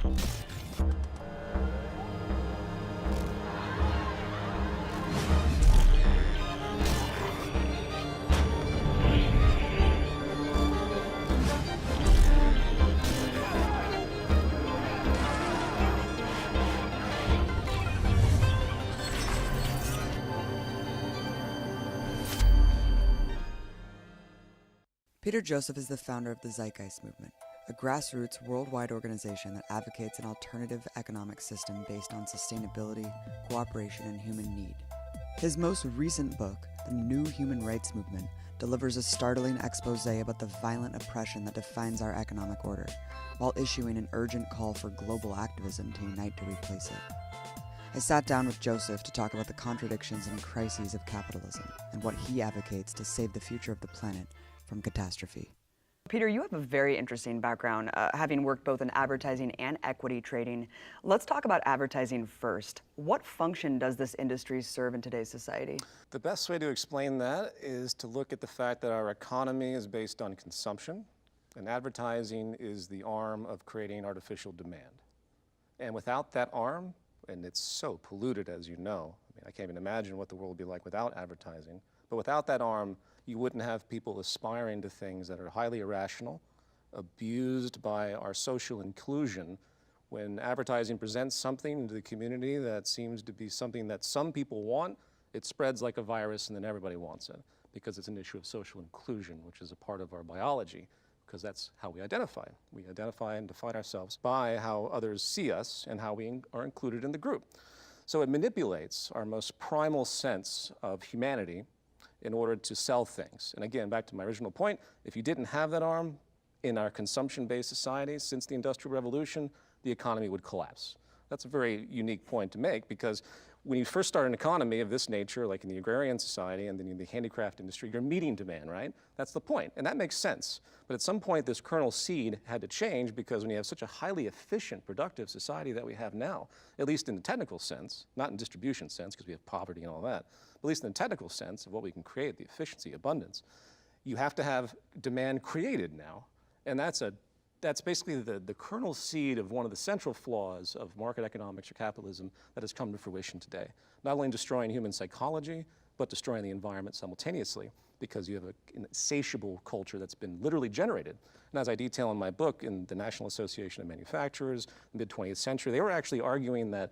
Peter Joseph is the founder of the Zeitgeist Movement, a grassroots worldwide organization that advocates an alternative economic system based on sustainability, cooperation, and human need. His most recent book, The New Human Rights Movement, delivers a startling exposé about the violent oppression that defines our economic order, while issuing an urgent call for global activism to unite to replace it. I sat down with Joseph to talk about the contradictions and crises of capitalism, and what he advocates to save the future of the planet from catastrophe. Peter, you have a very interesting background, having worked both in advertising and equity trading. Let's talk about advertising first. What function does this industry serve in today's society? The best way to explain that is to look at the fact that our economy is based on consumption, and advertising is the arm of creating artificial demand. And without that arm, and it's so polluted, as you know, I can't even imagine what the world would be like without advertising, but without that arm, you wouldn't have people aspiring to things that are highly irrational, abused by our social inclusion. When advertising presents something to the community that seems to be something that some people want, it spreads like a virus and then everybody wants it, because it's an issue of social inclusion, which is a part of our biology, because that's how we identify. We identify and define ourselves by how others see us and how we are included in the group. So it manipulates our most primal sense of humanity in order to sell things. And again, back to my original point, if you didn't have that arm in our consumption-based society since the Industrial Revolution, the economy would collapse. That's a very unique point to make, because when you first start an economy of this nature, like in the agrarian society and then in the handicraft industry, you're meeting demand, right? That's the point, and that makes sense. But at some point, this kernel seed had to change, because when you have such a highly efficient, productive society that we have now, at least in the technical sense, not in distribution sense, because we have poverty and all that, but at least in the technical sense of what we can create, the efficiency, abundance, you have to have demand created now. And that's basically the kernel seed of one of the central flaws of market economics or capitalism that has come to fruition today. Not only destroying human psychology, but destroying the environment simultaneously, because you have an insatiable culture that's been literally generated. And as I detail in my book, in the National Association of Manufacturers, mid-20th century, they were actually arguing that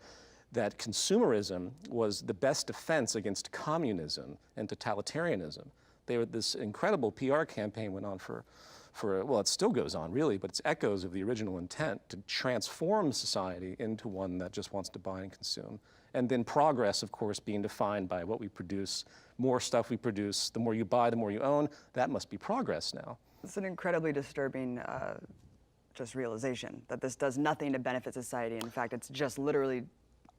consumerism was the best defense against communism and totalitarianism. This incredible PR campaign went on for, well, it still goes on really, but it's echoes of the original intent to transform society into one that just wants to buy and consume. And then progress, of course, being defined by what we produce. More stuff we produce, the more you buy, the more you own. That must be progress now. It's an incredibly disturbing just realization that this does nothing to benefit society. In fact, it's just literally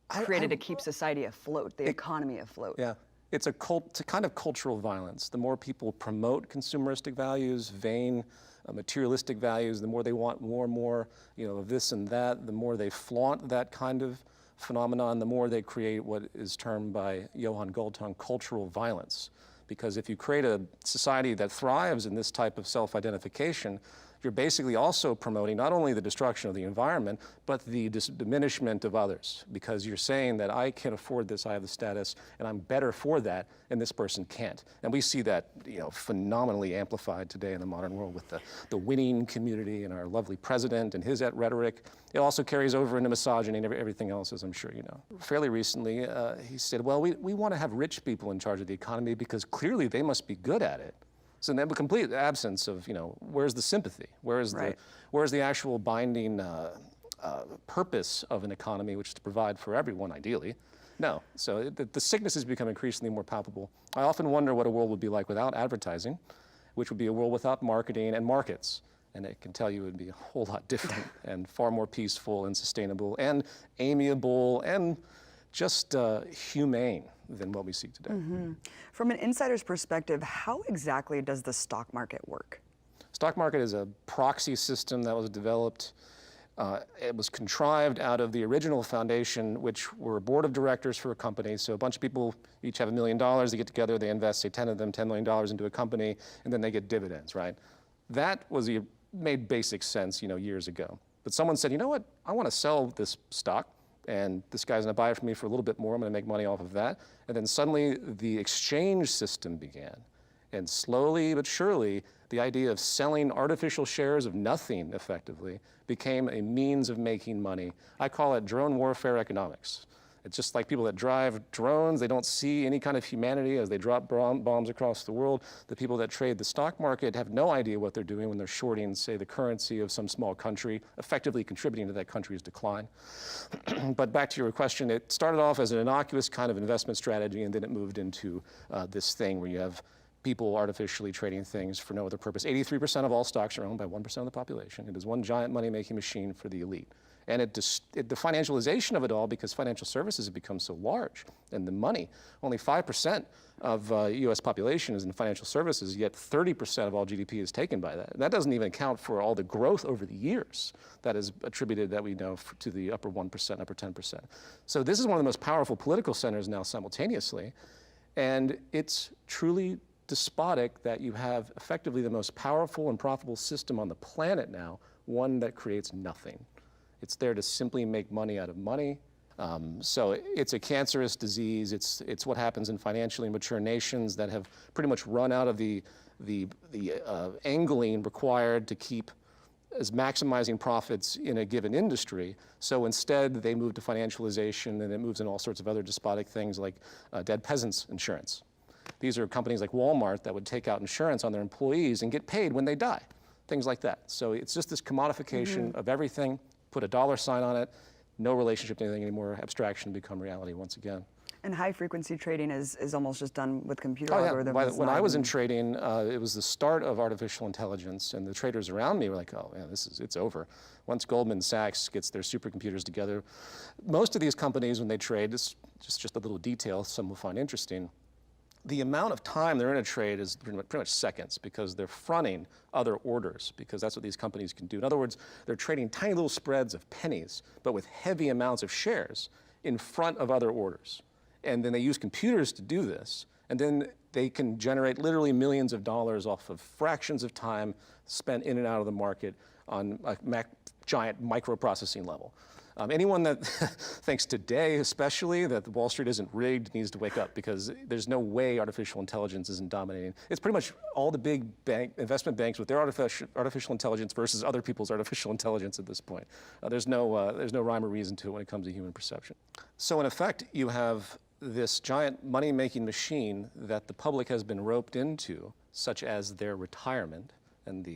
created to keep society afloat, the economy afloat. Yeah. It's a kind of cultural violence. The more people promote consumeristic values, vain, materialistic values, the more they want more and more, of this and that, the more they flaunt that kind of phenomenon, the more they create what is termed by Johan Galtung cultural violence. Because if you create a society that thrives in this type of self-identification, you're basically also promoting not only the destruction of the environment, but the diminishment of others. Because you're saying that I can afford this, I have the status, and I'm better for that, and this person can't. And we see that phenomenally amplified today in the modern world with the winning community and our lovely president and his rhetoric. It also carries over into misogyny and everything else, as I'm sure you know. Fairly recently, he said, well, we want to have rich people in charge of the economy because clearly they must be good at it. So then a complete absence of, where's the sympathy? Where's the actual binding purpose of an economy, which is to provide for everyone, ideally? No. So the sickness has become increasingly more palpable. I often wonder what a world would be like without advertising, which would be a world without marketing and markets. And I can tell you it would be a whole lot different and far more peaceful and sustainable and amiable and just humane than what we see today. Mm-hmm. From an insider's perspective, how exactly does the stock market work? Stock market is a proxy system that was developed. It was contrived out of the original foundation, which were a board of directors for a company. So a bunch of people each have $1 million. They get together, they invest, say 10 of them, $10 million into a company, and then they get dividends, right? That made basic sense, years ago. But someone said, you know what, I want to sell this stock, and this guy's going to buy it from me for a little bit more. I'm going to make money off of that. And then suddenly the exchange system began. And slowly but surely, the idea of selling artificial shares of nothing, effectively, became a means of making money. I call it drone warfare economics. It's just like people that drive drones, they don't see any kind of humanity as they drop bombs across the world. The people that trade the stock market have no idea what they're doing when they're shorting, say, the currency of some small country, effectively contributing to that country's decline. But back to your question, it started off as an innocuous kind of investment strategy, and then it moved into this thing where you have people artificially trading things for no other purpose. 83% of all stocks are owned by 1% of the population. It is one giant money-making machine for the elite. And the financialization of it all, because financial services have become so large, and the money, only 5% of US population is in financial services, yet 30% of all GDP is taken by that. And that doesn't even account for all the growth over the years that is attributed, that we know, to the upper 1%, upper 10%. So this is one of the most powerful political centers now simultaneously, and it's truly despotic that you have effectively the most powerful and profitable system on the planet now, one that creates nothing. It's there to simply make money out of money. So it's a cancerous disease. It's what happens in financially mature nations that have pretty much run out of the angling required to keep as maximizing profits in a given industry. So instead, they move to financialization, and it moves in all sorts of other despotic things like dead peasants insurance. These are companies like Walmart that would take out insurance on their employees and get paid when they die, things like that. So it's just this commodification of everything. Put a dollar sign on it, no relationship to anything anymore, abstraction become reality once again. And high-frequency trading is almost just done with computer Oh, yeah. algorithms. When I was in trading, it was the start of artificial intelligence, and the traders around me were like, oh, yeah, it's over. Once Goldman Sachs gets their supercomputers together, most of these companies, when they trade, it's just a little detail some will find interesting, the amount of time they're in a trade is pretty much seconds, because they're fronting other orders, because that's what these companies can do. In other words, they're trading tiny little spreads of pennies, but with heavy amounts of shares in front of other orders. And then they use computers to do this, and then they can generate literally millions of dollars off of fractions of time spent in and out of the market on a giant microprocessing level. Anyone that thinks today, especially, that Wall Street isn't rigged needs to wake up, because there's no way artificial intelligence isn't dominating. It's pretty much all the big investment banks with their artificial intelligence versus other people's artificial intelligence at this point. There's no rhyme or reason to it when it comes to human perception. So in effect, you have this giant money-making machine that the public has been roped into, such as their retirement, and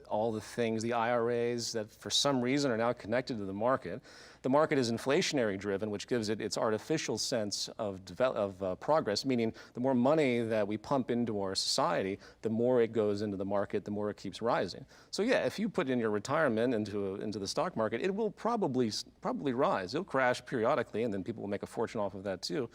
all the things, the IRAs that for some reason are now connected to the market. The market is inflationary driven, which gives it its artificial sense of progress, meaning the more money that we pump into our society, the more it goes into the market, the more it keeps rising. So yeah, if you put in your retirement into the stock market, it will probably rise. It'll crash periodically, and then people will make a fortune off of that too.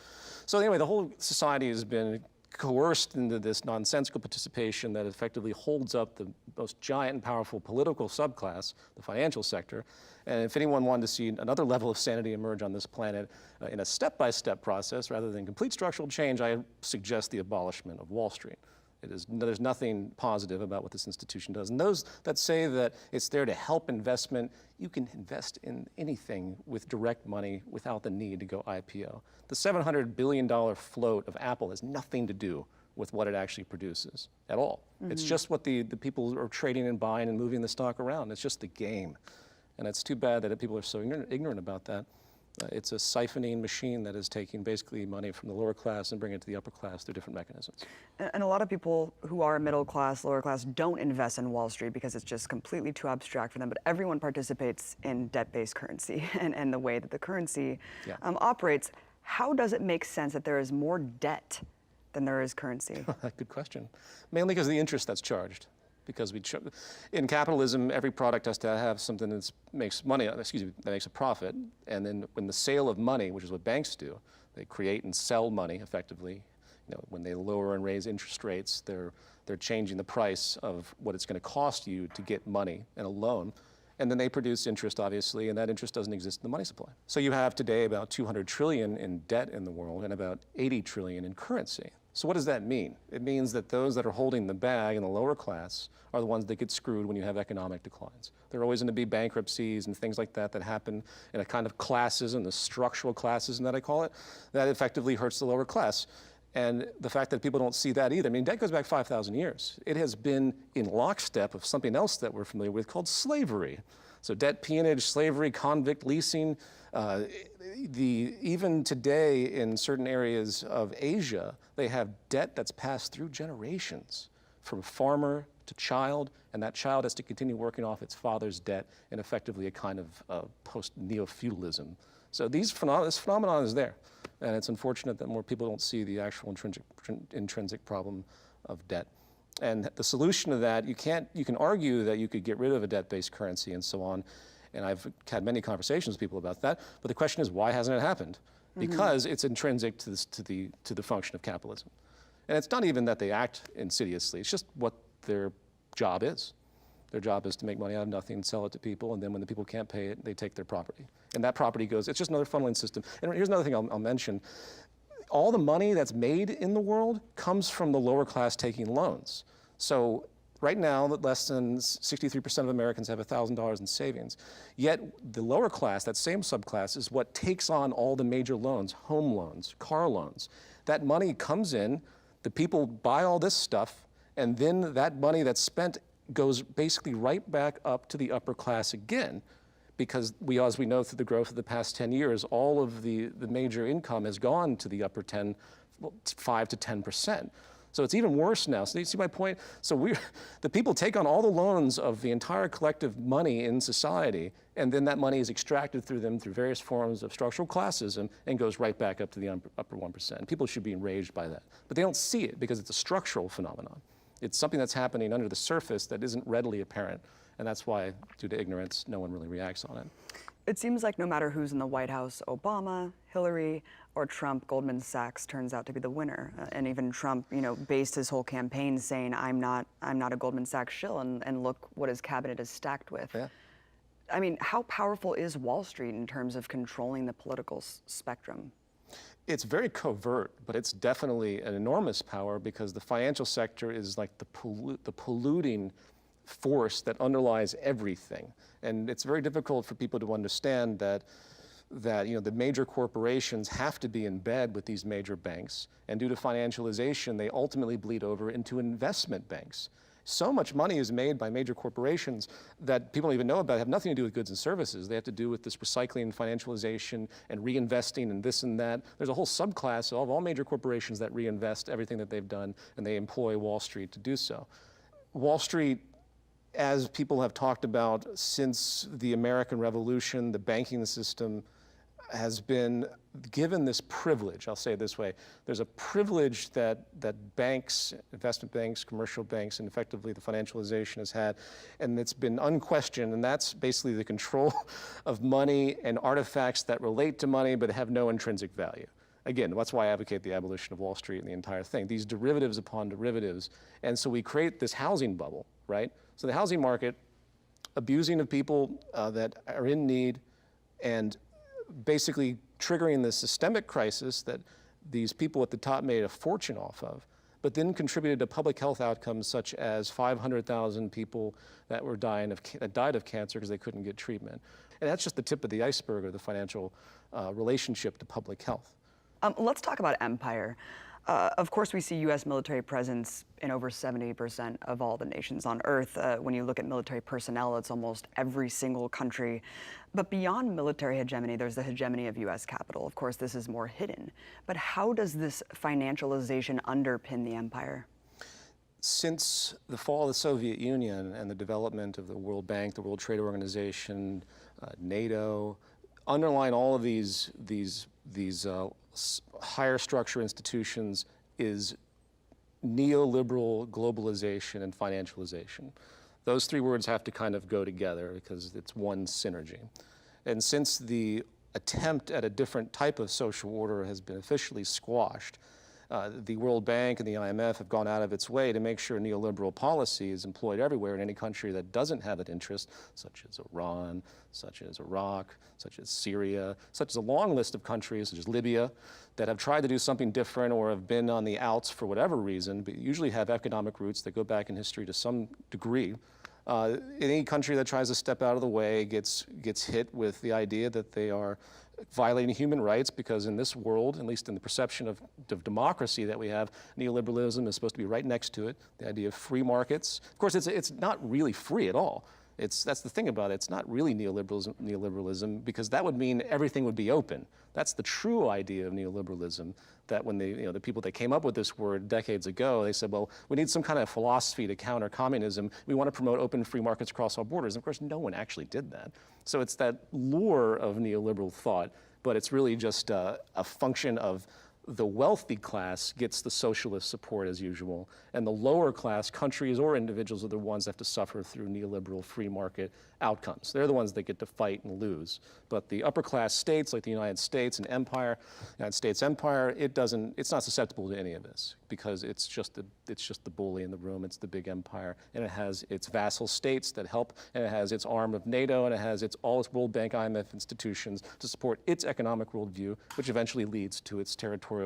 So anyway, the whole society has been coerced into this nonsensical participation that effectively holds up the most giant and powerful political subclass, the financial sector. And if anyone wanted to see another level of sanity emerge on this planet in a step-by-step process rather than complete structural change, I suggest the abolishment of Wall Street. There's nothing positive about what this institution does. And those that say that it's there to help investment, you can invest in anything with direct money without the need to go IPO. The $700 billion float of Apple has nothing to do with what it actually produces at all. It's just what the people are trading and buying and moving the stock around. It's just the game. And it's too bad that people are so ignorant about that. It's a siphoning machine that is taking basically money from the lower class and bringing it to the upper class through different mechanisms. And a lot of people who are middle class, lower class, don't invest in Wall Street because it's just completely too abstract for them. But everyone participates in debt-based currency and the way that the currency operates. How does it make sense that there is more debt than there is currency? Good question. Mainly because of the interest that's charged. Because in capitalism, every product has to have something that makes money, that makes a profit. And then when the sale of money, which is what banks do, they create and sell money effectively. When they lower and raise interest rates, they're changing the price of what it's going to cost you to get money in a loan. And then they produce interest, obviously, and that interest doesn't exist in the money supply. So you have today about 200 trillion in debt in the world and about 80 trillion in currency. So what does that mean? It means that those that are holding the bag in the lower class are the ones that get screwed when you have economic declines. There are always going to be bankruptcies and things like that that happen in a kind of classism, the structural classism that I call it, that effectively hurts the lower class. And the fact that people don't see that either. I mean, debt goes back 5,000 years. It has been in lockstep of something else that we're familiar with called slavery. So debt, peonage, slavery, convict leasing. Even today in certain areas of Asia, they have debt that's passed through generations, from farmer to child, and that child has to continue working off its father's debt in effectively a kind of post-neo-feudalism. So this phenomenon is there, and it's unfortunate that more people don't see the actual intrinsic problem of debt. And the solution to that, you can argue that you could get rid of a debt-based currency and so on, and I've had many conversations with people about that, but the question is, why hasn't it happened? Because it's intrinsic to the function of capitalism. And it's not even that they act insidiously, it's just what their job is. Their job is to make money out of nothing and sell it to people, and then when the people can't pay it, they take their property. And that property goes, it's just another funneling system. And here's another thing I'll mention. All the money that's made in the world comes from the lower class taking loans. So right now, less than 63% of Americans have $1,000 in savings. Yet the lower class, that same subclass, is what takes on all the major loans, home loans, car loans. That money comes in, the people buy all this stuff, and then that money that's spent goes basically right back up to the upper class again, because as we know through the growth of the past 10 years, all of the major income has gone to the upper 5 to 10%. So it's even worse now. So you see my point? So the people take on all the loans of the entire collective money in society, and then that money is extracted through them through various forms of structural classism and goes right back up to the upper 1%. People should be enraged by that. But they don't see it because it's a structural phenomenon. It's something that's happening under the surface that isn't readily apparent. And that's why, due to ignorance, no one really reacts on it. It seems like no matter who's in the White House, Obama, Hillary, or Trump, Goldman Sachs turns out to be the winner. And even Trump, based his whole campaign saying, I'm not a Goldman Sachs shill, and look what his cabinet is stacked with. Yeah. I mean, how powerful is Wall Street in terms of controlling the political spectrum? It's very covert, but it's definitely an enormous power because the financial sector is like the polluting force that underlies everything. And it's very difficult for people to understand that the major corporations have to be in bed with these major banks, and due to financialization, they ultimately bleed over into investment banks. So much money is made by major corporations that people don't even know about, have nothing to do with goods and services. They have to do with this recycling and financialization and reinvesting and this and that. There's a whole subclass of all major corporations that reinvest everything that they've done, and they employ Wall Street to do so. Wall Street, as people have talked about since the American Revolution, the banking system has been given this privilege. I'll say it this way. There's a privilege that banks, investment banks, commercial banks, and effectively the financialization has had, and it's been unquestioned, and that's basically the control of money and artifacts that relate to money but have no intrinsic value. Again, that's why I advocate the abolition of Wall Street and the entire thing. These derivatives upon derivatives, and so we create this housing bubble, right? So the housing market, abusing of people that are in need, and basically triggering the systemic crisis that these people at the top made a fortune off of, but then contributed to public health outcomes such as 500,000 people that died of cancer because they couldn't get treatment. And that's just the tip of the iceberg of the financial relationship to public health. Let's talk about empire. Of course, we see U.S. military presence in over 70% of all the nations on Earth. When you look at military personnel, it's almost every single country. But beyond military hegemony, there's the hegemony of U.S. capital. Of course, this is more hidden. But how does this financialization underpin the empire? Since the fall of the Soviet Union and the development of the World Bank, the World Trade Organization, NATO, underlying all of these higher structure institutions is neoliberal globalization and financialization. Those three words have to kind of go together because it's one synergy. And since the attempt at a different type of social order has been officially squashed, The World Bank and the IMF have gone out of its way to make sure neoliberal policy is employed everywhere in any country that doesn't have that interest, such as Iran, such as Iraq, such as Syria, such as a long list of countries, such as Libya, that have tried to do something different or have been on the outs for whatever reason, but usually have economic roots that go back in history to some degree. Any country that tries to step out of the way gets hit with the idea that they are violating human rights, because in this world, at least in the perception of democracy that we have, neoliberalism is supposed to be right next to it. The idea of free markets. Of course, it's not really free at all. That's the thing about it. It's not really neoliberalism, because that would mean everything would be open. That's the true idea of neoliberalism, that when the people that came up with this word decades ago, they said, well, we need some kind of philosophy to counter communism. We want to promote open free markets across all borders. And of course, no one actually did that. So it's that lure of neoliberal thought, but it's really just a function of the wealthy class gets the socialist support as usual, and the lower class, countries or individuals, are the ones that have to suffer through neoliberal free market outcomes. They're the ones that get to fight and lose. But the upper class states, like the United States and empire, United States empire, it's not susceptible to any of this, because it's just the bully in the room. It's the big empire, and it has its vassal states that help, and it has its arm of NATO, and it has all its World Bank, IMF institutions to support its economic worldview, which eventually leads to its territorial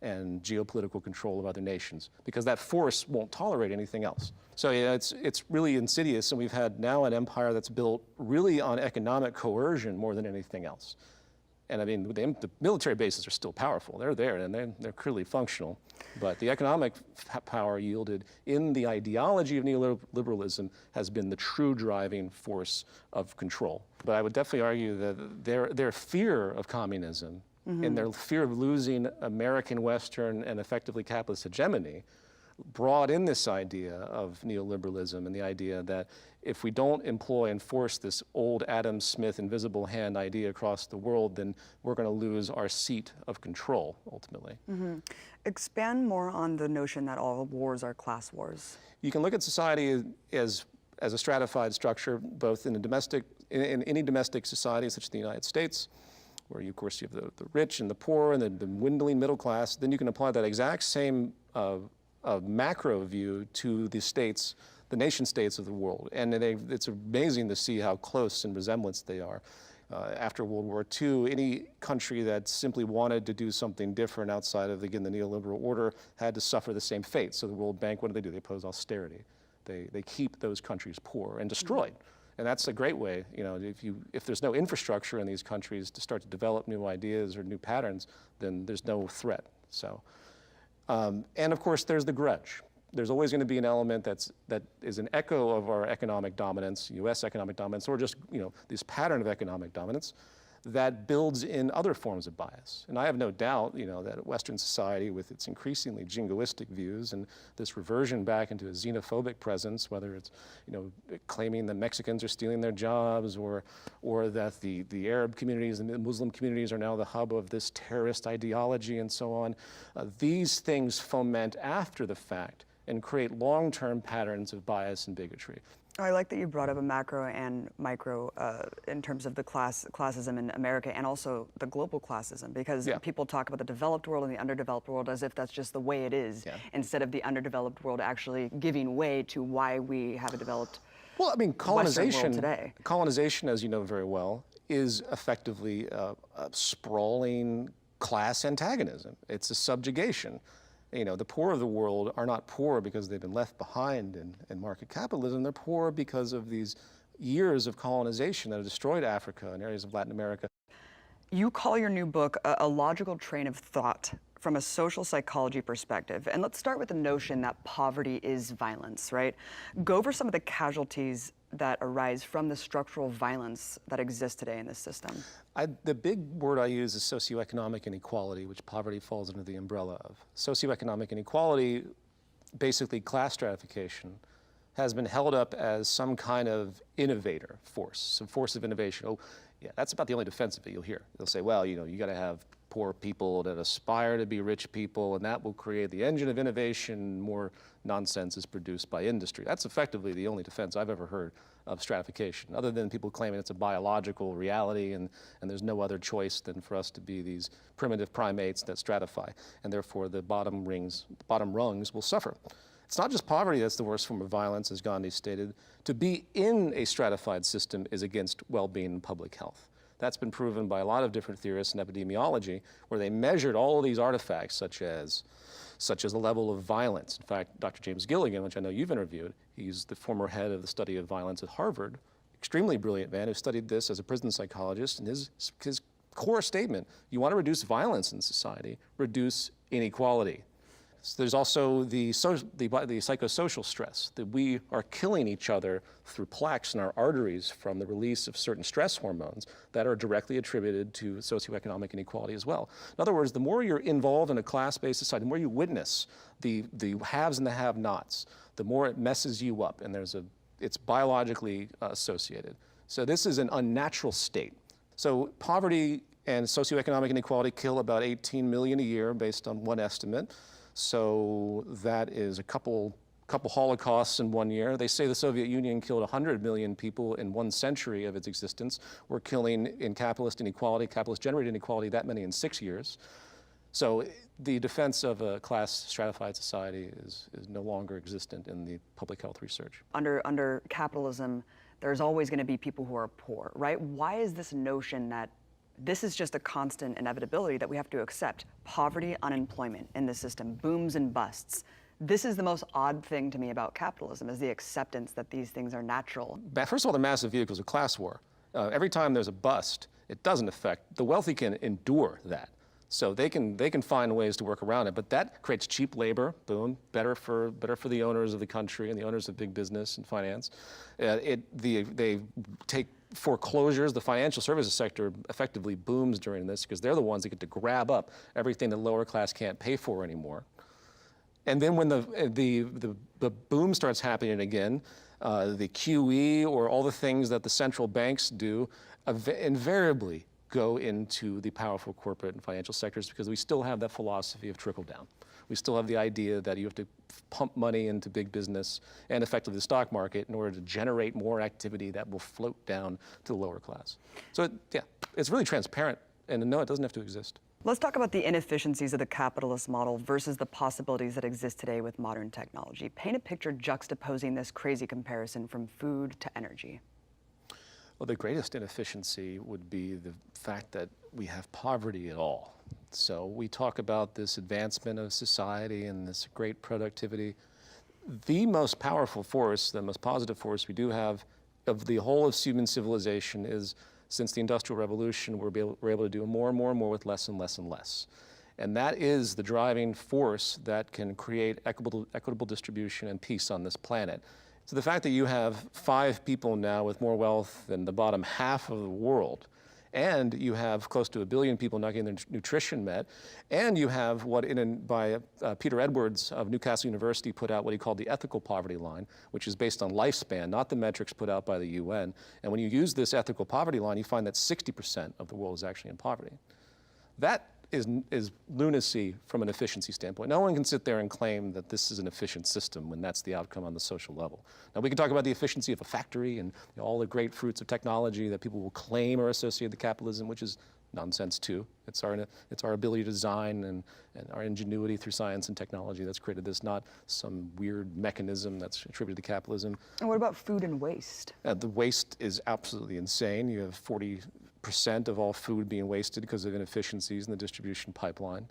and geopolitical control of other nations, because that force won't tolerate anything else. So yeah, it's really insidious, and we've had now an empire that's built really on economic coercion more than anything else. And I mean, the military bases are still powerful. They're there, and they're clearly functional. But the economic power yielded in the ideology of neoliberalism has been the true driving force of control. But I would definitely argue that their fear of communism and their fear of losing American, Western, and effectively capitalist hegemony brought in this idea of neoliberalism, and the idea that if we don't employ and force this old Adam Smith invisible hand idea across the world, then we're going to lose our seat of control, ultimately. Expand more on the notion that all wars are class wars. You can look at society as a stratified structure, both in any domestic society, such as the United States, where you, of course, you have the rich and the poor and the dwindling middle class. Then you can apply that exact same macro view to the states, the nation states of the world. And it's amazing to see how close in resemblance they are. After World War II, any country that simply wanted to do something different outside of, again, the neoliberal order had to suffer the same fate. So the World Bank, what do? They oppose austerity. They keep those countries poor and destroyed. And that's a great way, if there's no infrastructure in these countries to start to develop new ideas or new patterns, then there's no threat. So. And of course, there's the grudge. There's always going to be an element that is an echo of our economic dominance, U.S. economic dominance, or just this pattern of economic dominance that builds in other forms of bias. And I have no doubt, that Western society, with its increasingly jingoistic views and this reversion back into a xenophobic presence, whether it's claiming that Mexicans are stealing their jobs, or that the Arab communities and the Muslim communities are now the hub of this terrorist ideology and so on, these things foment after the fact and create long-term patterns of bias and bigotry. I like that you brought up a macro and micro in terms of the classism in America, and also the global classism, because people talk about the developed world and the underdeveloped world as if that's just the way it is, instead of the underdeveloped world actually giving way to why we have a developed colonization today. Colonization, as you know very well, is effectively a sprawling class antagonism. It's a subjugation. The poor of the world are not poor because they've been left behind in market capitalism. They're poor because of these years of colonization that have destroyed Africa and areas of Latin America. You call your new book a logical train of thought from a social psychology perspective. And let's start with the notion that poverty is violence, right? Go over some of the casualties that arise from the structural violence that exists today in this system. The big word I use is socioeconomic inequality, which poverty falls under the umbrella of. Socioeconomic inequality, basically class stratification, has been held up as some kind of innovator force, some force of innovation. Oh, yeah, that's about the only defense of it you'll hear. They'll say, well, you got to have poor people that aspire to be rich people, and that will create the engine of innovation. More nonsense is produced by industry. That's effectively the only defense I've ever heard of stratification, other than people claiming it's a biological reality and there's no other choice than for us to be these primitive primates that stratify, and therefore the bottom rungs will suffer. It's not just poverty that's the worst form of violence, as Gandhi stated. To be in a stratified system is against well-being and public health. That's been proven by a lot of different theorists in epidemiology, where they measured all of these artifacts, such as the level of violence. In fact, Dr. James Gilligan, which I know you've interviewed, he's the former head of the study of violence at Harvard, extremely brilliant man who studied this as a prison psychologist, and his core statement, you want to reduce violence in society, reduce inequality. So there's also the psychosocial stress, that we are killing each other through plaques in our arteries from the release of certain stress hormones that are directly attributed to socioeconomic inequality as well. In other words, the more you're involved in a class-based society, the more you witness the haves and the have-nots, the more it messes you up, and it's biologically associated. So this is an unnatural state. So poverty and socioeconomic inequality kill about 18 million a year based on one estimate. So that is a couple holocausts in 1 year. They say the Soviet Union killed 100 million people in 1 century of its existence. We're killing in capitalist inequality, capitalist-generated inequality, that many in 6 years. So the defense of a class-stratified society is no longer existent in the public health research. Under capitalism, there's always going to be people who are poor, right? Why is this notion that this is just a constant inevitability that we have to accept? Poverty, unemployment in the system, booms and busts. This is the most odd thing to me about capitalism, is the acceptance that these things are natural. First of all, the massive vehicles of class war. Every time there's a bust, it doesn't affect, the wealthy can endure that. So they can find ways to work around it, but that creates cheap labor, boom, better for the owners of the country and the owners of big business and finance. They take foreclosures. The financial services sector effectively booms during this because they're the ones that get to grab up everything the lower class can't pay for anymore. And then when the boom starts happening again, the QE or all the things that the central banks do invariably go into the powerful corporate and financial sectors, because we still have that philosophy of trickle down. We still have the idea that you have to pump money into big business and effectively the stock market in order to generate more activity that will float down to the lower class. So it's really transparent, and no, it doesn't have to exist. Let's talk about the inefficiencies of the capitalist model versus the possibilities that exist today with modern technology. Paint a picture juxtaposing this crazy comparison from food to energy. Well, the greatest inefficiency would be the fact that we have poverty at all. So we talk about this advancement of society and this great productivity. The most powerful force, the most positive force we do have of the whole of human civilization is, since the Industrial Revolution, we're able to do more and more and more with less and less and less. And that is the driving force that can create equitable distribution and peace on this planet. So the fact that you have 5 people now with more wealth than the bottom half of the world, and you have close to 1 billion people not getting their nutrition met, and you have what Peter Edwards of Newcastle University put out what he called the ethical poverty line, which is based on lifespan, not the metrics put out by the UN. And when you use this ethical poverty line, you find that 60% of the world is actually in poverty. That is lunacy from an efficiency standpoint. No one can sit there and claim that this is an efficient system when that's the outcome on the social level. Now, we can talk about the efficiency of a factory and all the great fruits of technology that people will claim are associated with capitalism, which is nonsense too. It's our ability to design and our ingenuity through science and technology that's created this, not some weird mechanism that's attributed to capitalism. And what about food and waste? The waste is absolutely insane. You have 40% of all food being wasted because of inefficiencies in the distribution pipeline,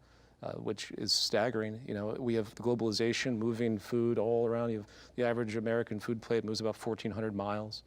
which is staggering. You know, we have the globalization moving food all around. You have the average American food plate moves about 1,400 miles.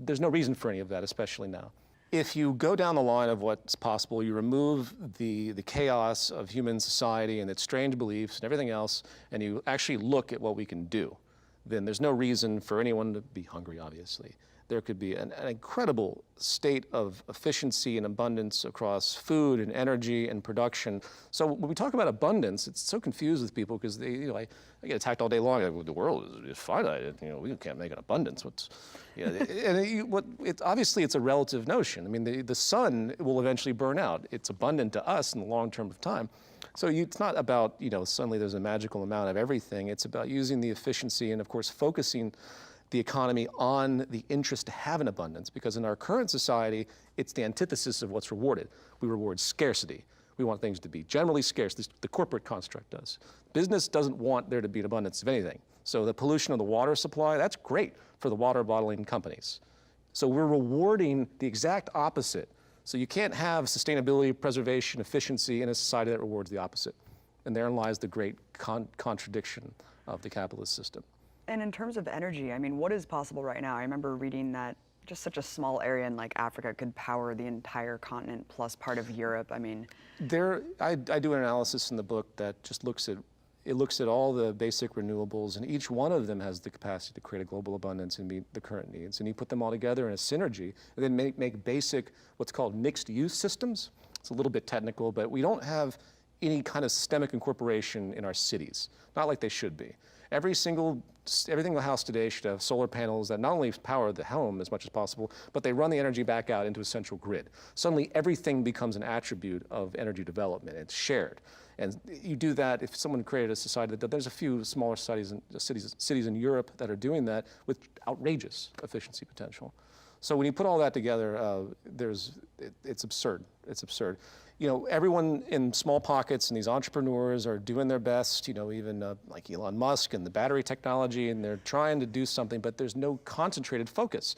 There's no reason for any of that, especially now. If you go down the line of what's possible, you remove the chaos of human society and its strange beliefs and everything else, and you actually look at what we can do, then there's no reason for anyone to be hungry, obviously. There could be an incredible state of efficiency and abundance across food and energy and production. So when we talk about abundance, it's so confused with people because I get attacked all day long. Like, the world is finite. We can't make an abundance. Obviously it's a relative notion. I mean, the sun will eventually burn out. It's abundant to us in the long term of time. So it's not about, suddenly there's a magical amount of everything. It's about using the efficiency and, of course, focusing the economy on the interest to have an abundance, because in our current society, it's the antithesis of what's rewarded. We reward scarcity. We want things to be generally scarce. The corporate construct does. Business doesn't want there to be an abundance of anything. So the pollution of the water supply, that's great for the water bottling companies. So we're rewarding the exact opposite. So you can't have sustainability, preservation, efficiency in a society that rewards the opposite. And therein lies the great contradiction of the capitalist system. And in terms of energy, I mean, what is possible right now? I remember reading that just such a small area in like Africa could power the entire continent plus part of Europe. I mean, I do an analysis in the book that just looks at all the basic renewables, and each one of them has the capacity to create a global abundance and meet the current needs. And you put them all together in a synergy, and then make basic what's called mixed-use systems. It's a little bit technical, but we don't have any kind of systemic incorporation in our cities, not like they should be. Every single house today should have solar panels that not only power the home as much as possible, but they run the energy back out into a central grid. Suddenly, everything becomes an attribute of energy development. It's shared. And you do that if someone created a society there's a few smaller cities in Europe that are doing that with outrageous efficiency potential. So when you put all that together, it's absurd. It's absurd. You know, everyone in small pockets and these entrepreneurs are doing their best, you know, even like Elon Musk and the battery technology, and they're trying to do something, but there's no concentrated focus.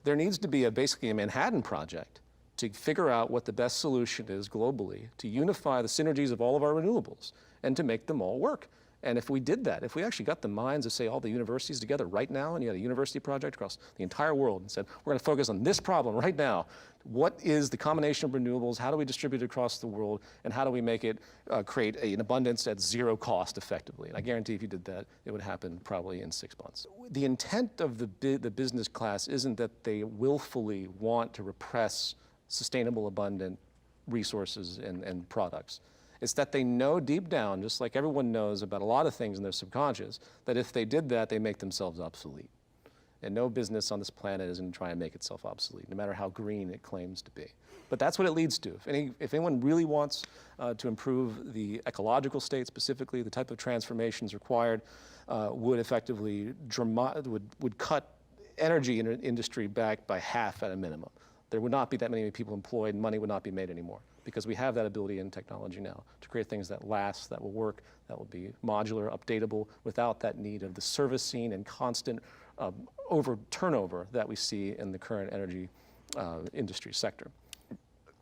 There needs to be basically a Manhattan Project to figure out what the best solution is globally, to unify the synergies of all of our renewables and to make them all work. And if we did that, if we actually got the minds of, say, all the universities together right now, and you had a university project across the entire world and said, we're going to focus on this problem right now. What is the combination of renewables? How do we distribute it across the world? And how do we make it create an abundance at zero cost effectively? And I guarantee if you did that, it would happen probably in 6 months. The intent of the business class isn't that they willfully want to repress sustainable, abundant resources and products. It's that they know deep down, just like everyone knows about a lot of things in their subconscious, that if they did that, they make themselves obsolete. And no business on this planet is going to try and make itself obsolete, no matter how green it claims to be. But that's what it leads to. If anyone really wants to improve the ecological state, specifically the type of transformations required, would effectively would cut energy industry back by half at a minimum. There would not be that many people employed, and money would not be made anymore, because we have that ability in technology now to create things that last, that will work, that will be modular, updatable, without that need of the servicing and constant turnover that we see in the current energy industry sector.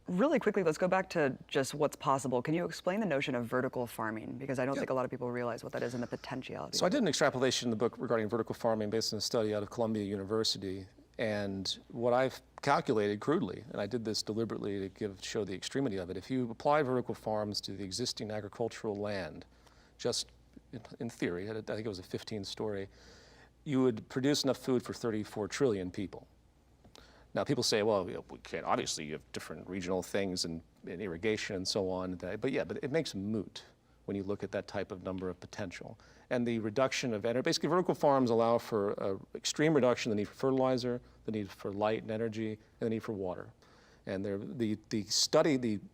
Really quickly, let's go back to just what's possible. Can you explain the notion of vertical farming? Because I don't think a lot of people realize what that is and the potentiality. So I did an extrapolation in the book regarding vertical farming based on a study out of Columbia University. And what I've calculated crudely, and I did this deliberately to show the extremity of it, if you apply vertical farms to the existing agricultural land, just in theory, I think it was a 15-story, you would produce enough food for 34 trillion people. Now people say, well, we can't, obviously you have different regional things and irrigation and so on, but it makes moot when you look at that type of number of potential. And the reduction of energy, basically vertical farms allow for an extreme reduction in the need for fertilizer, the need for light and energy, and the need for water. And the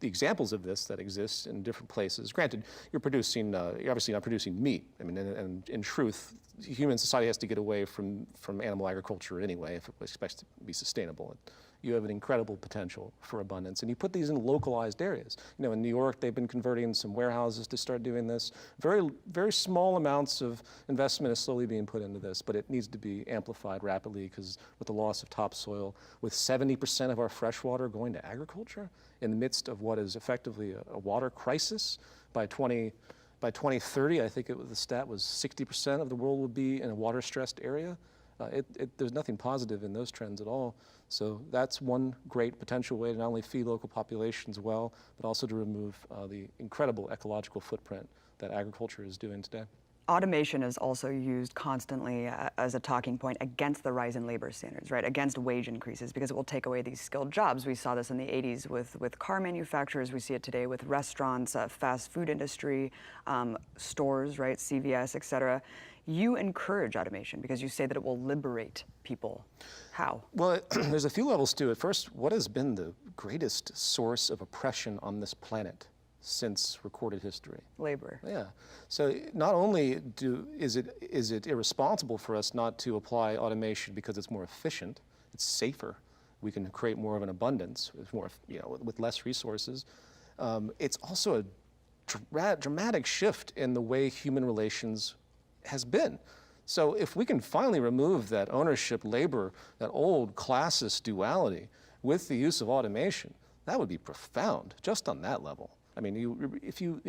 examples of this that exist in different places, granted, you're obviously not producing meat. I mean, and in truth, human society has to get away from animal agriculture anyway if it expects to be sustainable. You have an incredible potential for abundance. And you put these in localized areas. You know, in New York, they've been converting some warehouses to start doing this. Very, very small amounts of investment is slowly being put into this, but it needs to be amplified rapidly, because with the loss of topsoil, with 70% of our fresh water going to agriculture in the midst of what is effectively a water crisis, by 2030, I think the stat was 60% of the world would be in a water-stressed area. There's nothing positive in those trends at all. So that's one great potential way to not only feed local populations well, but also to remove the incredible ecological footprint that agriculture is doing today. Automation is also used constantly as a talking point against the rise in labor standards, right? Against wage increases, because it will take away these skilled jobs. We saw this in the 80s with car manufacturers. We see it today with restaurants, fast food industry, stores, right? CVS, et cetera. You encourage automation because you say that it will liberate people. How? Well, there's a few levels to it. First, what has been the greatest source of oppression on this planet since recorded history. Labor. Yeah. So not only is it irresponsible for us not to apply automation because it's more efficient, it's safer, we can create more of an abundance with more, with less resources. It's also a dramatic shift in the way human relations has been. So if we can finally remove that ownership labor, that old classist duality with the use of automation, that would be profound just on that level. I mean,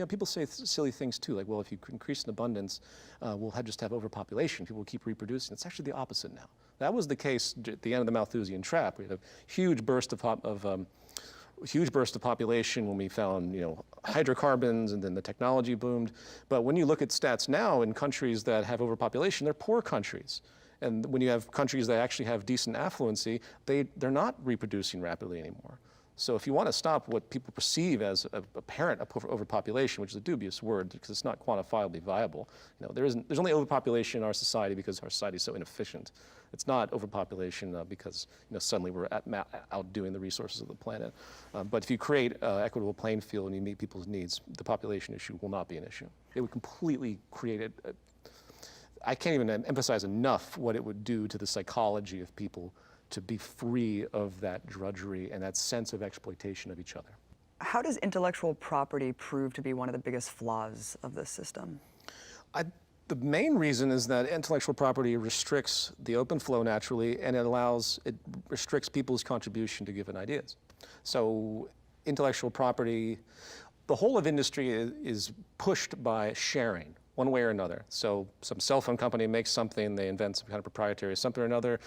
people say silly things too, like, well, if you increase in abundance, we'll just have overpopulation. People will keep reproducing. It's actually the opposite now. That was the case at the end of the Malthusian trap. We had a huge burst of population when we found, hydrocarbons, and then the technology boomed. But when you look at stats now in countries that have overpopulation, they're poor countries. And when you have countries that actually have decent affluency, they're not reproducing rapidly anymore. So if you want to stop what people perceive as apparent overpopulation, which is a dubious word because it's not quantifiably viable, there's only overpopulation in our society because our society is so inefficient. It's not overpopulation because suddenly we're outdoing the resources of the planet. But if you create an equitable playing field and you meet people's needs, the population issue will not be an issue. It would completely create I can't even emphasize enough what it would do to the psychology of people to be free of that drudgery and that sense of exploitation of each other. How does intellectual property prove to be one of the biggest flaws of this system? The main reason is that intellectual property restricts the open flow naturally, and it restricts people's contribution to given ideas. So intellectual property, the whole of industry is pushed by sharing, one way or another. So some cell phone company makes something, they invent some kind of proprietary something or another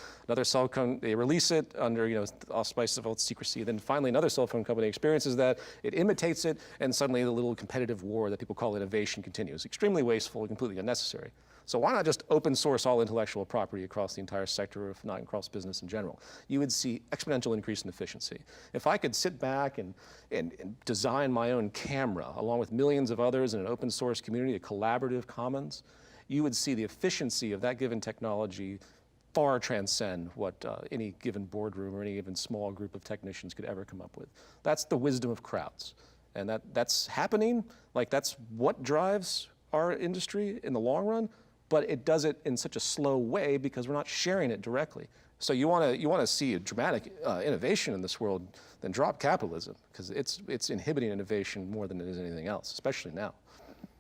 cell phone, they release it under auspices of secrecy, then finally another cell phone company experiences that, it imitates it, and suddenly the little competitive war that people call innovation continues. Extremely wasteful and completely unnecessary. So why not just open source all intellectual property across the entire sector, if not across business in general? You would see exponential increase in efficiency. If I could sit back and design my own camera, along with millions of others in an open source community, a collaborative commons, you would see the efficiency of that given technology far transcend what any given boardroom or any given small group of technicians could ever come up with. That's the wisdom of crowds. And that's happening, that's what drives our industry in the long run. But it does it in such a slow way because we're not sharing it directly. So you want to see a dramatic innovation in this world, then drop capitalism, because it's inhibiting innovation more than it is anything else, especially now.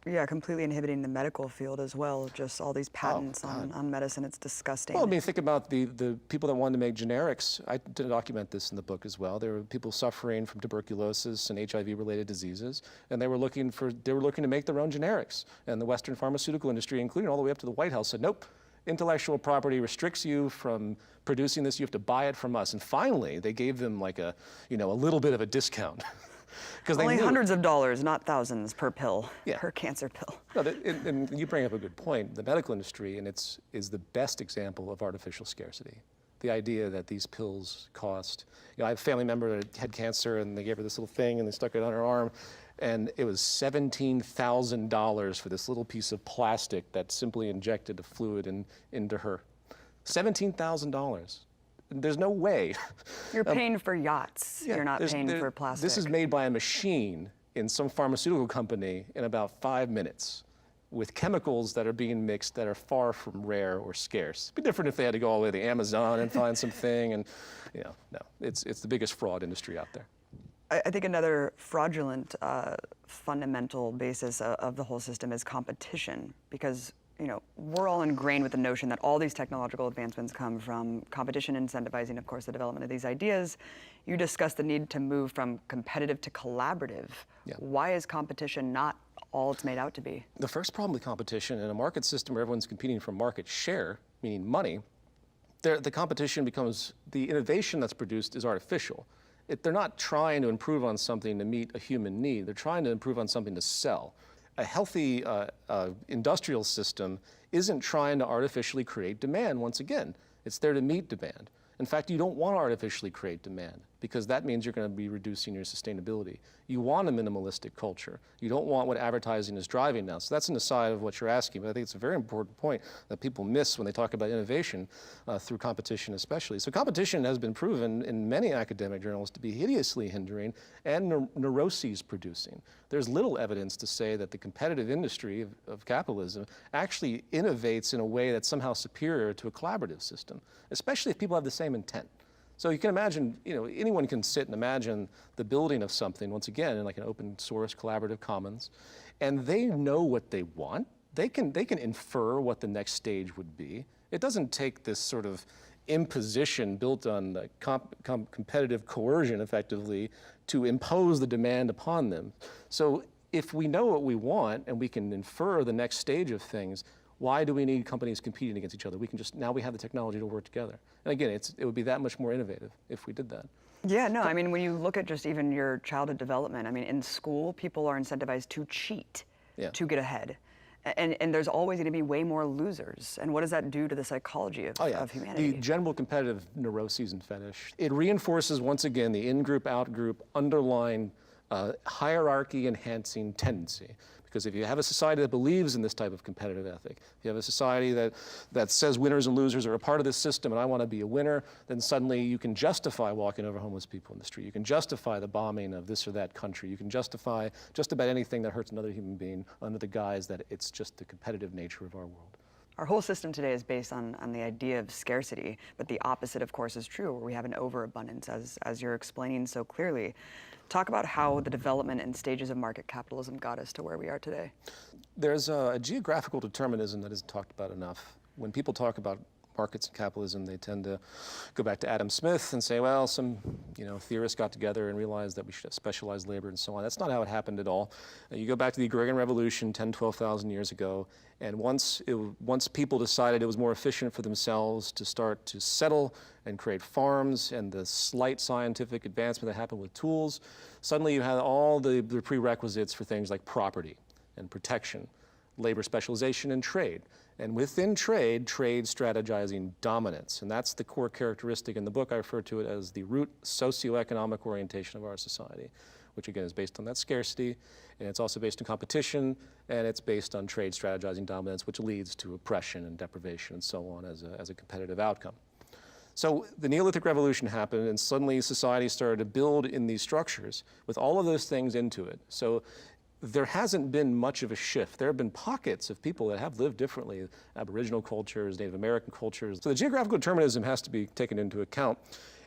Yeah, completely inhibiting the medical field as well, just all these patents on medicine, it's disgusting. Well, I mean, think about the people that wanted to make generics. I did document this in the book as well. There were people suffering from tuberculosis and HIV-related diseases, and they were looking to make their own generics. And the Western pharmaceutical industry, including all the way up to the White House, said, nope, intellectual property restricts you from producing this, you have to buy it from us. And finally, they gave them a little bit of a discount. Only hundreds of dollars, not thousands per pill, per cancer pill. No, and you bring up a good point. The medical industry is the best example of artificial scarcity. The idea that these pills cost, I have a family member that had cancer and they gave her this little thing and they stuck it on her arm, and it was $17,000 for this little piece of plastic that simply injected a fluid into her. $17,000. There's no way. You're paying for yachts. You're not paying for plastic. This is made by a machine in some pharmaceutical company in about 5 minutes with chemicals that are being mixed that are far from rare or scarce. It'd be different if they had to go all the way to the Amazon and find something. And no, it's the biggest fraud industry out there. I think another fraudulent fundamental basis of the whole system is competition, because we're all ingrained with the notion that all these technological advancements come from competition, incentivizing, of course, the development of these ideas. You discussed the need to move from competitive to collaborative. Yeah. Why is competition not all it's made out to be? The first problem with competition in a market system where everyone's competing for market share, meaning money, the competition becomes, the innovation that's produced is artificial. They're not trying to improve on something to meet a human need. They're trying to improve on something to sell. A healthy industrial system isn't trying to artificially create demand once again. It's there to meet demand. In fact, you don't want to artificially create demand because that means you're going to be reducing your sustainability. You want a minimalistic culture. You don't want what advertising is driving now. So that's an aside of what you're asking, but I think it's a very important point that people miss when they talk about innovation through competition especially. So competition has been proven in many academic journals to be hideously hindering and neuroses producing. There's little evidence to say that the competitive industry of capitalism actually innovates in a way that's somehow superior to a collaborative system, especially if people have the same intent. So you can imagine, anyone can sit and imagine the building of something, once again, in like an open source collaborative commons, and they know what they want. They can infer what the next stage would be. It doesn't take this sort of imposition built on competitive coercion, effectively, to impose the demand upon them. So if we know what we want and we can infer the next stage of things, why do we need companies competing against each other? Now we have the technology to work together. And again, it would be that much more innovative if we did that. Yeah, no, I mean, when you look at just even your childhood development, I mean, in school, people are incentivized to cheat to get ahead. And there's always going to be way more losers. And what does that do to the psychology of humanity? The general competitive neuroses and fetish. It reinforces, once again, the in-group, out-group, underlying hierarchy-enhancing tendency. Because if you have a society that believes in this type of competitive ethic, if you have a society that says winners and losers are a part of this system and I want to be a winner, then suddenly you can justify walking over homeless people in the street. You can justify the bombing of this or that country. You can justify just about anything that hurts another human being under the guise that it's just the competitive nature of our world. Our whole system today is based on the idea of scarcity, but the opposite, of course, is true, where we have an overabundance, as you're explaining so clearly. Talk about how the development and stages of market capitalism got us to where we are today. There's a geographical determinism that isn't talked about enough. When people talk about markets and capitalism, they tend to go back to Adam Smith and say, well, some theorists got together and realized that we should have specialized labor and so on. That's not how it happened at all. You go back to the Agrarian Revolution 10, 12,000 years ago, and once people decided it was more efficient for themselves to start to settle and create farms, and the slight scientific advancement that happened with tools, suddenly you had all the prerequisites for things like property and protection, labor specialization, and trade. And within trade strategizing dominance. And that's the core characteristic in the book. I refer to it as the root socioeconomic orientation of our society, which again is based on that scarcity, and it's also based on competition, and it's based on trade strategizing dominance, which leads to oppression and deprivation and so on as a competitive outcome. So the Neolithic Revolution happened, and suddenly society started to build in these structures with all of those things into it. So there hasn't been much of a shift. There have been pockets of people that have lived differently, Aboriginal cultures, Native American cultures. So the geographical determinism has to be taken into account.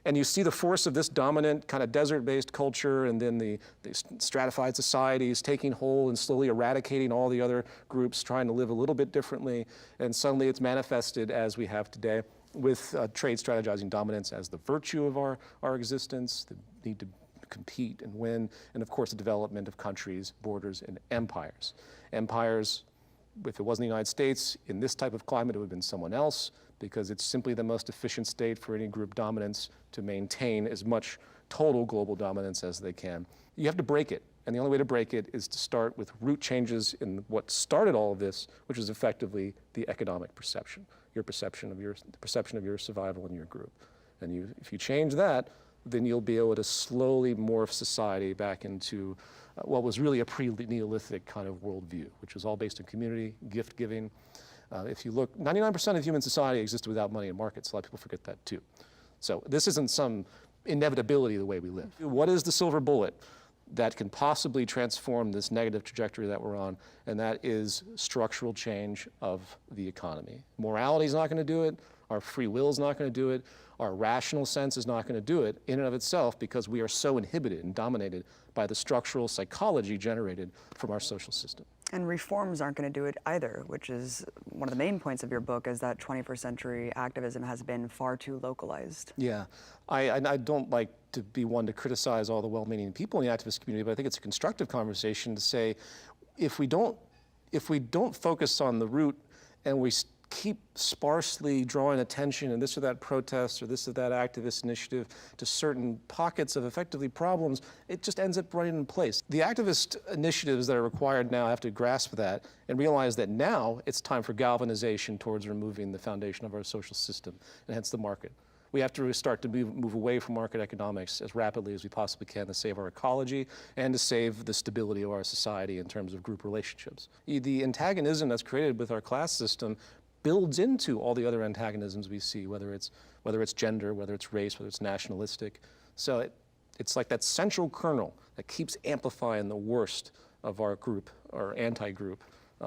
And you see the force of this dominant kind of desert-based culture, and then the stratified societies taking hold and slowly eradicating all the other groups, trying to live a little bit differently. And suddenly it's manifested as we have today, with trade strategizing dominance as the virtue of our existence, the need to compete and win, and of course the development of countries, borders, and empires. Empires, if it wasn't the United States, in this type of climate it would have been someone else, because it's simply the most efficient state for any group dominance to maintain as much total global dominance as they can. You have to break it, and the only way to break it is to start with root changes in what started all of this, which is effectively the economic perception, the perception of your survival in your group. And if you change that, then you'll be able to slowly morph society back into what was really a pre-Neolithic kind of worldview, which was all based on community, gift-giving. If you look, 99% of human society existed without money and markets. A lot of people forget that too. So this isn't some inevitability of the way we live. What is the silver bullet that can possibly transform this negative trajectory that we're on? And that is structural change of the economy. Morality is not going to do it. Our free will is not going to do it. Our rational sense is not going to do it in and of itself, because we are so inhibited and dominated by the structural psychology generated from our social system. And reforms aren't going to do it either, which is one of the main points of your book, is that 21st century activism has been far too localized. Yeah, I don't like to be one to criticize all the well-meaning people in the activist community, but I think it's a constructive conversation to say, if we don't focus on the root and we keep sparsely drawing attention in this or that protest or this or that activist initiative to certain pockets of effectively problems, it just ends up running in place. The activist initiatives that are required now have to grasp that and realize that now it's time for galvanization towards removing the foundation of our social system, and hence the market. We have to start to move away from market economics as rapidly as we possibly can to save our ecology and to save the stability of our society in terms of group relationships. The antagonism that's created with our class system builds into all the other antagonisms we see, whether it's gender, whether it's race, whether it's nationalistic. So it's like that central kernel that keeps amplifying the worst of our group or anti-group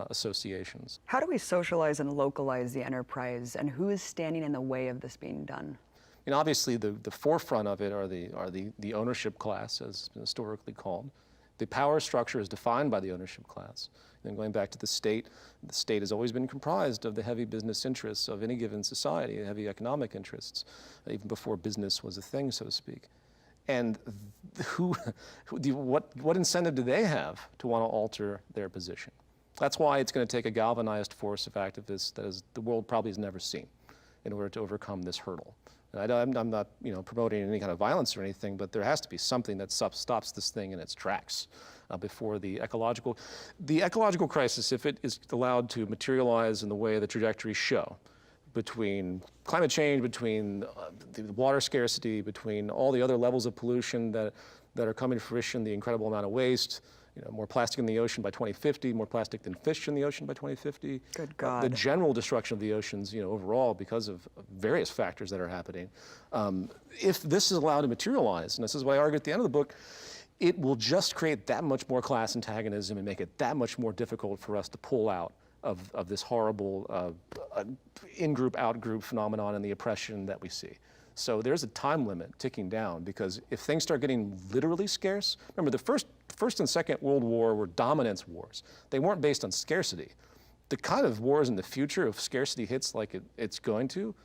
associations. How do we socialize and localize the enterprise, and who is standing in the way of this being done? And obviously the forefront of it are the ownership class, as it's been historically called. The power structure is defined by the ownership class. And going back to the state has always been comprised of the heavy business interests of any given society, heavy economic interests, even before business was a thing, so to speak. And what incentive do they have to want to alter their position? That's why it's going to take a galvanized force of activists that the world probably has never seen in order to overcome this hurdle. And I'm not promoting any kind of violence or anything, but there has to be something that stops this thing in its tracks before the ecological crisis, if it is allowed to materialize in the way the trajectories show, between climate change, between the water scarcity, between all the other levels of pollution that are coming to fruition, the incredible amount of waste, more plastic in the ocean by 2050, more plastic than fish in the ocean by 2050. Good God. The general destruction of the oceans, overall, because of various factors that are happening. If this is allowed to materialize, and this is what I argue at the end of the book, it will just create that much more class antagonism and make it that much more difficult for us to pull out of this horrible in-group, out-group phenomenon and the oppression that we see. So there's a time limit ticking down, because if things start getting literally scarce, remember the First and Second World War were dominance wars. They weren't based on scarcity. The kind of wars in the future, if scarcity hits like it's going to,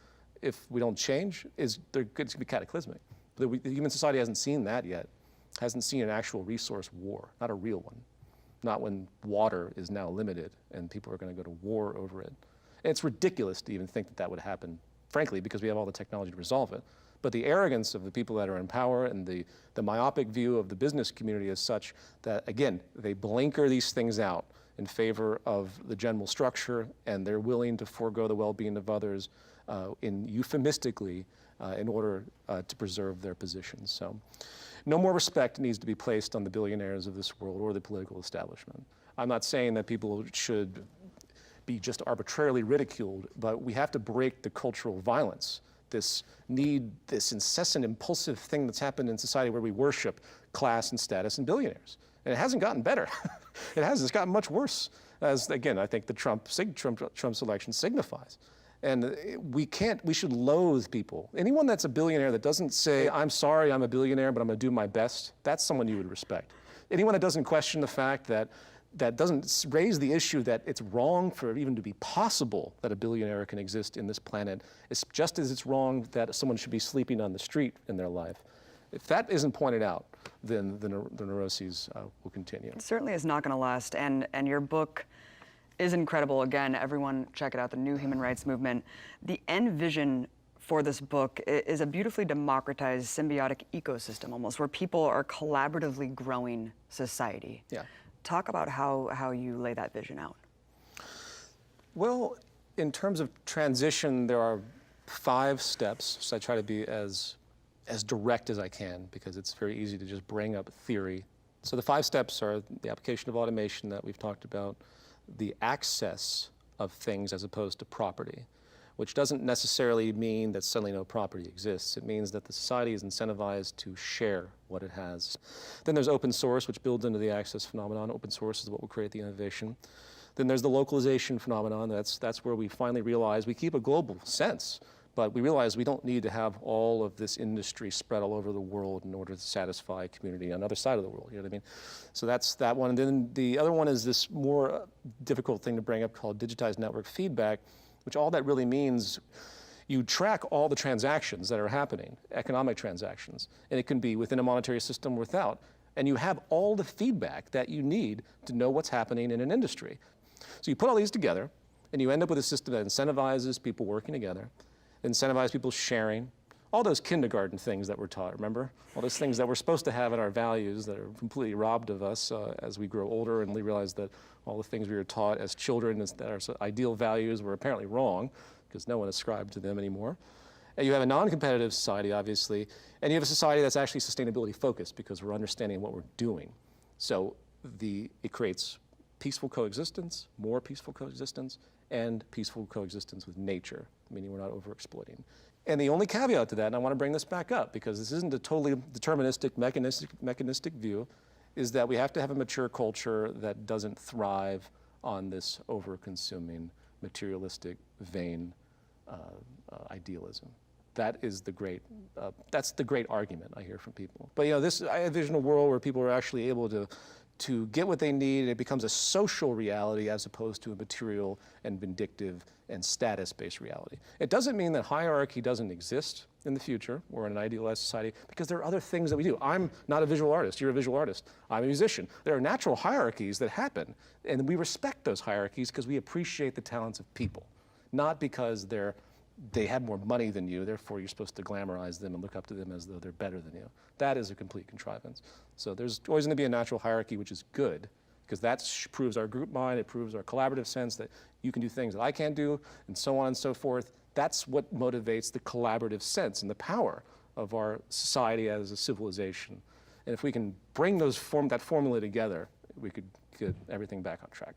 if we don't change, it's going to be cataclysmic. The human society hasn't seen that yet, hasn't seen an actual resource war, not a real one. Not when water is now limited and people are going to go to war over it. And it's ridiculous to even think that would happen, frankly, because we have all the technology to resolve it. But the arrogance of the people that are in power and the myopic view of the business community is such that, again, they blanker these things out in favor of the general structure, and they're willing to forego the well-being of others euphemistically in order to preserve their positions. So no more respect needs to be placed on the billionaires of this world or the political establishment. I'm not saying that people should be just arbitrarily ridiculed, but we have to break the cultural violence, this incessant impulsive thing that's happened in society where we worship class and status and billionaires. And it hasn't gotten better. It's gotten much worse, as again, I think the Trump's election signifies. And we should loathe people. Anyone that's a billionaire that doesn't say, I'm sorry, I'm a billionaire, but I'm gonna do my best, that's someone you would respect. Anyone that doesn't question the fact that doesn't raise the issue that it's wrong for it even to be possible that a billionaire can exist in this planet, it's just as it's wrong that someone should be sleeping on the street in their life. If that isn't pointed out, then the neuroses will continue. It certainly is not gonna last, and your book is incredible. Again, everyone check it out, The New Human Rights Movement. The end vision for this book is a beautifully democratized symbiotic ecosystem almost, where people are collaboratively growing society. Yeah. Talk about how you lay that vision out. Well, in terms of transition, there are 5 steps. So I try to be as direct as I can, because it's very easy to just bring up theory. So the 5 steps are the application of automation that we've talked about, the access of things as opposed to property, which doesn't necessarily mean that suddenly no property exists. It means that the society is incentivized to share what it has. Then there's open source, which builds into the access phenomenon. Open source is what will create the innovation. Then there's the localization phenomenon. That's where we finally realize we keep a global sense, but we realize we don't need to have all of this industry spread all over the world in order to satisfy a community on the other side of the world, you know what I mean? So that's that one. And then the other one is this more difficult thing to bring up called digitized network feedback, which all that really means, you track all the transactions that are happening, economic transactions, and it can be within a monetary system or without, and you have all the feedback that you need to know what's happening in an industry. So you put all these together, and you end up with a system that incentivizes people working together, incentivizes people sharing, all those kindergarten things that we're taught, remember? All those things that we're supposed to have in our values that are completely robbed of us as we grow older, and we realize that all the things we were taught as children that are ideal values were apparently wrong, because no one ascribed to them anymore. And you have a non-competitive society, obviously, and you have a society that's actually sustainability focused because we're understanding what we're doing. So it creates peaceful coexistence, more peaceful coexistence, and peaceful coexistence with nature, meaning we're not overexploiting. And the only caveat to that, and I want to bring this back up because this isn't a totally deterministic, mechanistic view, is that we have to have a mature culture that doesn't thrive on this over-consuming, materialistic, vain idealism. That is the great, that's the great argument I hear from people. But I envision a world where people are actually able to get what they need, and it becomes a social reality as opposed to a material and vindictive and status-based reality. It doesn't mean that hierarchy doesn't exist in the future or in an idealized society, because there are other things that we do. I'm not a visual artist, you're a visual artist, I'm a musician. There are natural hierarchies that happen, and we respect those hierarchies because we appreciate the talents of people, not because they have more money than you, therefore you're supposed to glamorize them and look up to them as though they're better than you. That is a complete contrivance. So there's always going to be a natural hierarchy, which is good, because that proves our group mind, it proves our collaborative sense that you can do things that I can't do, and so on and so forth. That's what motivates the collaborative sense and the power of our society as a civilization. And if we can bring that formula together, we could get everything back on track.